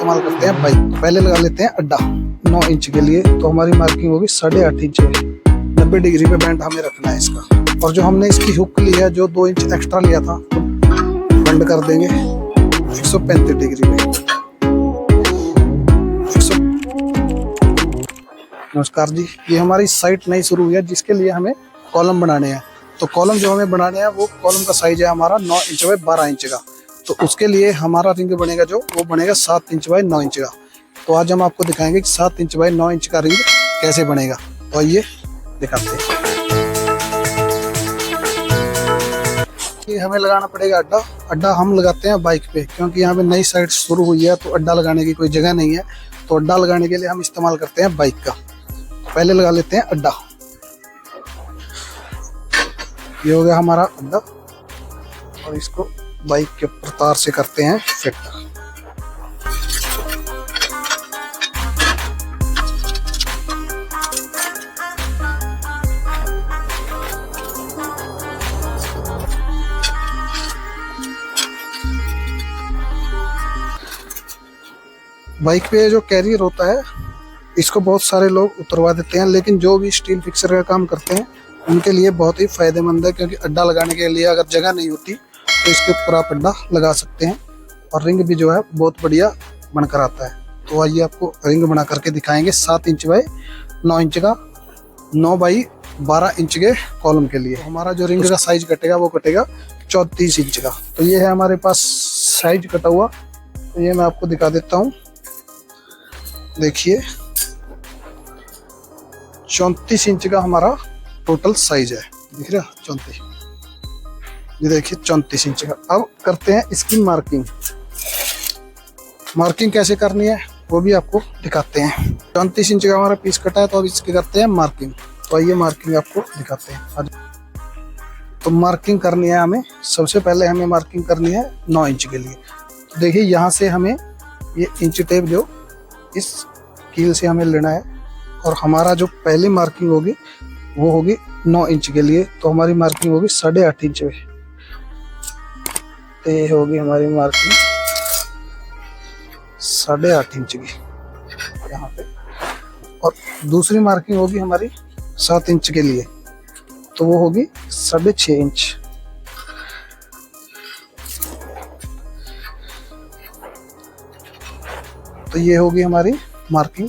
इस्तेमाल करते हैं बाइक। पहले लगा लेते हैं अड्डा 9 इंच के लिए, तो हमारी मार्किंग होगी 8.5 इंच में। 90 डिग्री पे बैंड हमें रखना है इसका। और जो हमने इसकी हुक लिया, जो 2 इंच एक्स्ट्रा लिया था, तो बंद कर देंगे 135 डिग्री में। नमस्कार जी, ये हमारी साइट नई शुरू हुई है जिसके लिए हमें कॉलम बनाने हैं। तो कॉलम जो हमें बनाने हैं वो कॉलम का साइज है हमारा 9 इंच बाय 12 इंच का। तो उसके लिए हमारा रिंग बनेगा जो वो बनेगा 7 इंच बाय 9 इंच का। तो आज हम आपको दिखाएंगे कि 7 इंच बाय 9 इंच का रिंग कैसे बनेगा। तो आइए दिखाते हैं। ये हमें लगाना पड़ेगा अड्डा। अड्डा हम लगाते हैं बाइक पे, क्योंकि यहाँ पे नई साइट शुरू हुई है तो अड्डा लगाने की कोई जगह नहीं है। तो अड्डा लगाने के लिए हम इस्तेमाल करते हैं बाइक का। पहले लगा लेते हैं अड्डा। ये हो गया हमारा अड्डा और इसको बाइक के ऊपर तार से करते हैं फिट। बाइक पे जो कैरियर होता है इसको बहुत सारे लोग उतरवा देते हैं, लेकिन जो भी स्टील फिक्सर का काम करते हैं उनके लिए बहुत ही फायदेमंद है, क्योंकि अड्डा लगाने के लिए अगर जगह नहीं होती तो इसके ऊपर आप अड्डा लगा सकते हैं और रिंग भी जो है बहुत बढ़िया बनकर आता है। तो आइए आपको रिंग बना करके दिखाएंगे 7 इंच बाय 9 इंच का 9 बाई 12 इंच के कॉलम के लिए। तो हमारा जो रिंग का साइज कटेगा वो कटेगा 34 इंच का। तो ये है हमारे पास साइज कटा हुआ। तो ये मैं आपको दिखा देता हूँ, देखिए 34 इंच का हमारा टोटल साइज है। दिख रहा 34, ये देखिए 34 इंच का। अब करते हैं इसकी मार्किंग। मार्किंग कैसे करनी है वो भी आपको दिखाते हैं। 34 इंच का हमारा पीस कटा है, तो अब इसकी करते हैं मार्किंग। तो आइए मार्किंग आपको दिखाते हैं। तो मार्किंग करनी है हमें, सबसे पहले हमें मार्किंग करनी है 9 इंच के लिए। तो देखिए यहाँ से हमें ये इंच टेप जो इस कील से हमें लेना है, और हमारा जो पहली मार्किंग होगी वो होगी 9 इंच के लिए। तो हमारी मार्किंग होगी 8.5 इंच में। तो ये होगी हमारी मार्किंग 8.5 इंच की यहाँ पे। और दूसरी मार्किंग होगी हमारी 7 इंच के लिए, तो वो होगी 6.5 इंच। तो ये होगी हमारी marking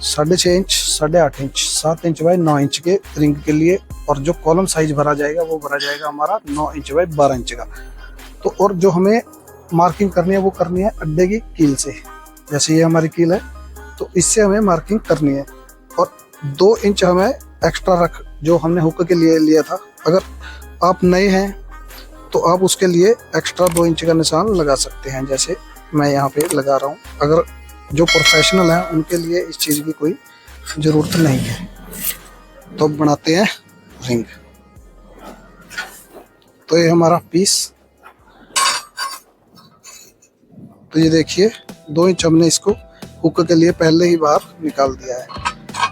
6.5 inch 8.5 inch 7 inch by 9 inch के रिंग के लिए। और जो कॉलम साइज भरा जाएगा वो भरा जाएगा हमारा 9 इंच बाय 12 इंच का। तो और जो हमें मार्किंग करनी है वो करनी है अड्डे की कील से। जैसे ये हमारी कील है तो इससे हमें मार्किंग करनी है। और 2 इंच हमें एक्स्ट्रा रख, जो हमने हुक के लिए लिया था। अगर आप नए हैं तो आप उसके लिए एक्स्ट्रा 2 इंच का निशान लगा सकते हैं, जैसे मैं यहाँ पे लगा रहा हूँ। अगर जो प्रोफेशनल हैं उनके लिए इस चीज़ की कोई ज़रूरत नहीं है। तो बनाते हैं रिंग। तो ये हमारा पीस, तो ये देखिए 2 इंच हमने इसको हुक के लिए पहले ही बाहर निकाल दिया है।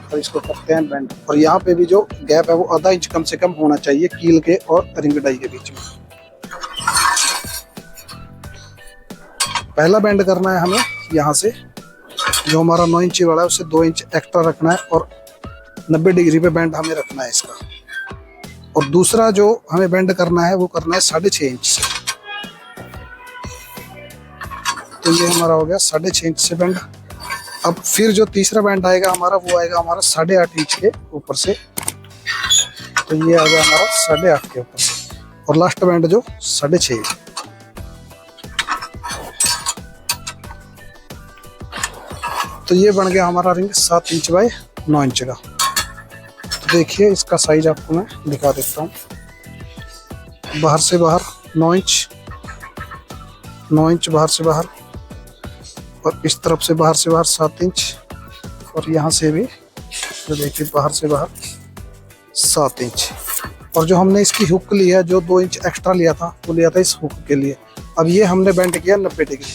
और इसको करते हैं बेंड। और यहाँ पे भी जो गैप है वो आधा इंच कम से कम होना चाहिए कील के और रिंग डाई के बीच में। पहला बेंड करना है हमें यहाँ से, जो हमारा 9 इंच वाला है उससे 2 इंच एक्स्ट्रा रखना है और 90 डिग्री पे बेंड हमें रखना है इसका। और दूसरा जो हमें बेंड करना है वो करना है 6.5 इंच से। तो ये हमारा हो गया 6.5 इंच से बेंड। अब फिर जो तीसरा बेंड आएगा हमारा वो आएगा हमारा 8.5 इंच के ऊपर से। तो ये आ गया हमारा 8.5 के ऊपर से। और लास्ट बेंड जो 6.5। तो ये बन गया हमारा रिंग 7 इंच बाय 9 इंच का। तो देखिए इसका साइज आपको मैं दिखा देता हूँ। बाहर से बाहर 9 इंच, 9 इंच बाहर से बाहर, और इस तरफ से बाहर 7 इंच, और यहाँ से भी जो देखिए बाहर से बाहर 7 इंच। और जो हमने इसकी हुक ली है, जो 2 इंच एक्स्ट्रा लिया था वो लिया था इस हुक के लिए। अब ये हमने बेंड किया 90 डिग्री।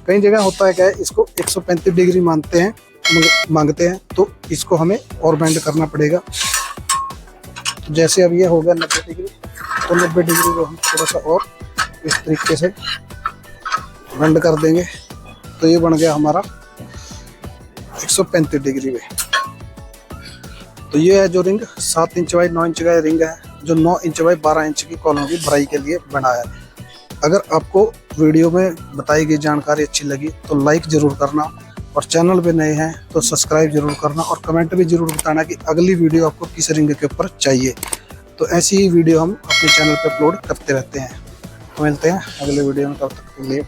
कई जगह होता है क्या है, इसको 135 डिग्री मांगते हैं, तो इसको हमें और बेंड करना पड़ेगा। तो जैसे अब ये हो गया 90 डिग्री, तो 90 डिग्री को हम थोड़ा सा और इस तरीके से बेंड कर देंगे। तो ये बन गया हमारा 135 डिग्री में। तो ये है जो रिंग 7 इंच बाई 9 इंच का रिंग है, जो 9 इंच बाई 12 इंच की कॉलम की भराई के लिए बना है। अगर आपको वीडियो में बताई गई जानकारी अच्छी लगी तो लाइक ज़रूर करना, और चैनल पे नए हैं तो सब्सक्राइब जरूर करना, और कमेंट भी जरूर बताना कि अगली वीडियो आपको किस रिंग के ऊपर चाहिए। तो ऐसी ही वीडियो हम अपने चैनल पे अपलोड करते रहते हैं। तो मिलते हैं अगले वीडियो में, तब तक के लिए।